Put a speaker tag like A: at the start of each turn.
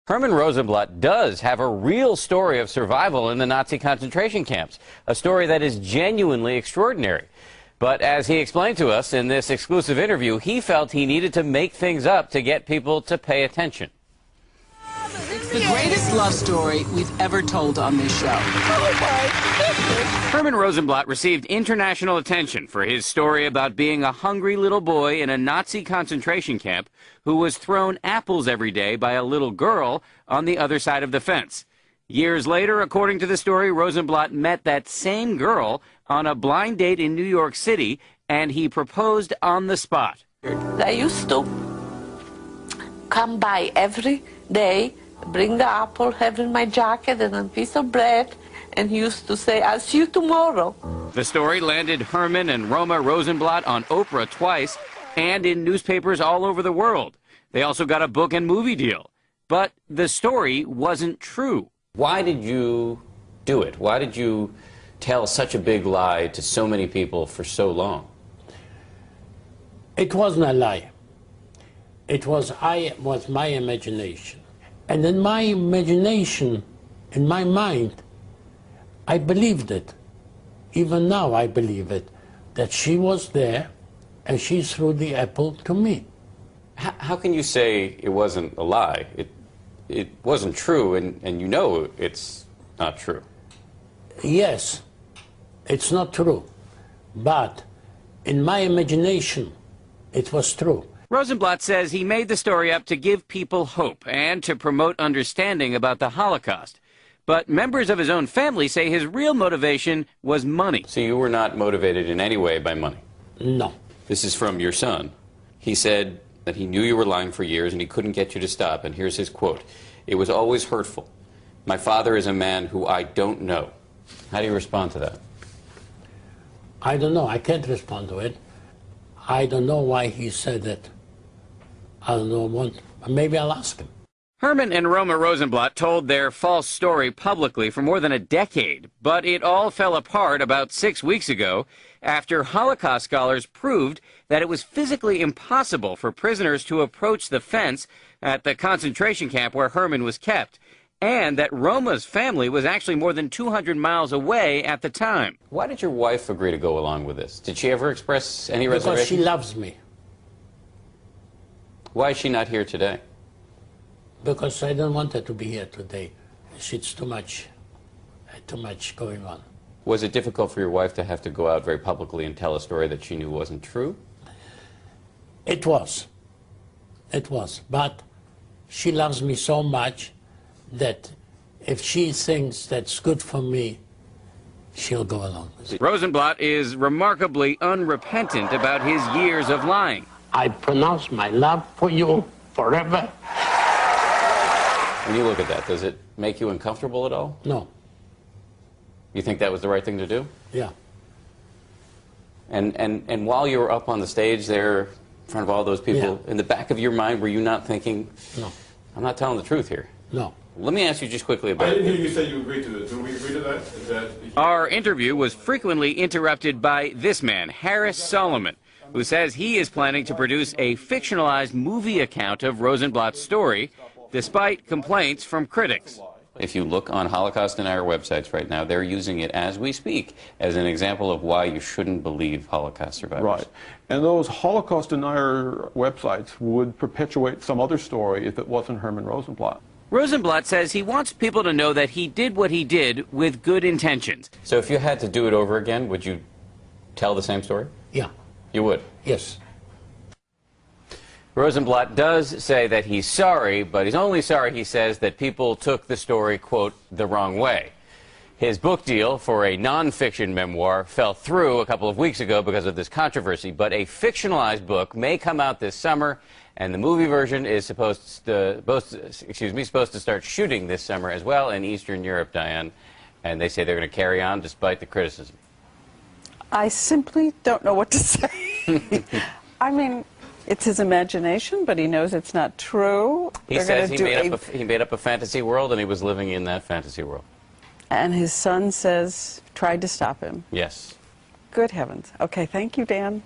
A: Herman Rosenblatt does have a real story of survival in the Nazi concentration camps, a story that is genuinely extraordinary. But as he explained to us in this exclusive interview, he felt he needed to make things up to get people to pay attention.
B: It's the greatest love story we've ever told on this show.
A: Herman Rosenblatt received international attention for his story about being a hungry little boy in a Nazi concentration camp who was thrown apples every day by a little girl on the other side of the fence. Years later, according to the story, Rosenblatt met that same girl on a blind date in New York City, and he proposed on the spot.
C: I used to come by every day, bring the apple, have in my jacket and a piece of bread, and he used to say, "I'll see you tomorrow."
A: The story landed Herman and Roma Rosenblatt on Oprah twice and in newspapers all over the world. They also got a book and movie deal. But the story wasn't true. Why did you do it? Why did you tell such a big lie to so many people for so long?
D: It wasn't a lie. It was my imagination. And in my imagination, in my mind, I believed it. Even now I believe it, that she was there and she threw the apple to me.
A: How can you say it wasn't a lie? It wasn't true, and you know it's not true.
D: Yes, it's not true. But in my imagination, it was true.
A: Rosenblatt says he made the story up to give people hope and to promote understanding about the Holocaust. But members of his own family say his real motivation was money. So you were not motivated in any way by money?
D: No.
A: This is from your son. He said that he knew you were lying for years and he couldn't get you to stop. And here's his quote. "It was always hurtful. My father is a man who I don't know." How do you respond to that?
D: I don't know. I can't respond to it. I don't know why he said it. I don't know. Maybe I'll ask him.
A: Herman and Roma Rosenblatt told their false story publicly for more than a decade, but it all fell apart about 6 weeks ago after Holocaust scholars proved that it was physically impossible for prisoners to approach the fence at the concentration camp where Herman was kept, and that Roma's family was actually more than 200 miles away at the time. Why did your wife agree to go along with this? Did she ever express any reservation?
D: Because she loves me.
A: Why is she not here today?
D: Because I don't want her to be here today. It's too much going on.
A: Was it difficult for your wife to have to go out very publicly and tell a story that she knew wasn't true?
D: It was. It was. But she loves me so much that if she thinks that's good for me, she'll go along with it.
A: Rosenblatt is remarkably unrepentant about his years of lying.
D: I pronounce my love for you forever.
A: When you look at that, does it make you uncomfortable at all?
D: No.
A: You think that was the right thing to do?
D: Yeah.
A: And while you were up on the stage there in front of all those people, in the back of your mind, were you not thinking,
D: no,
A: I'm not telling the truth here?
D: No.
A: Let me ask you just quickly about
E: I didn't hear you say you agreed to it. Do we agree to that?
A: Our interview was frequently interrupted by this man, Harris Solomon, who says he is planning to produce a fictionalized movie account of Rosenblatt's story, despite complaints from critics. If you look on Holocaust Denier websites right now, they're using it as we speak as an example of why you shouldn't believe Holocaust survivors.
E: Right. And those Holocaust Denier websites would perpetuate some other story if it wasn't Herman Rosenblatt.
A: Rosenblatt says he wants people to know that he did what he did with good intentions. So if you had to do it over again, would you tell the same story?
D: Yeah.
A: You would?
D: Yes.
A: Rosenblatt does say that he's sorry, but he's only sorry, he says, that people took the story, quote, the wrong way. His book deal for a nonfiction memoir fell through a couple of weeks ago because of this controversy, but a fictionalized book may come out this summer, and the movie version is supposed to start shooting this summer as well in Eastern Europe, Diane, and they say they're going to carry on despite the criticism.
F: I simply don't know what to say. I mean, it's his imagination, but he knows it's not true.
A: He says he made up a fantasy world, and he was living in that fantasy world.
F: And his son says, tried to stop him.
A: Yes.
F: Good heavens. Okay, thank you, Dan.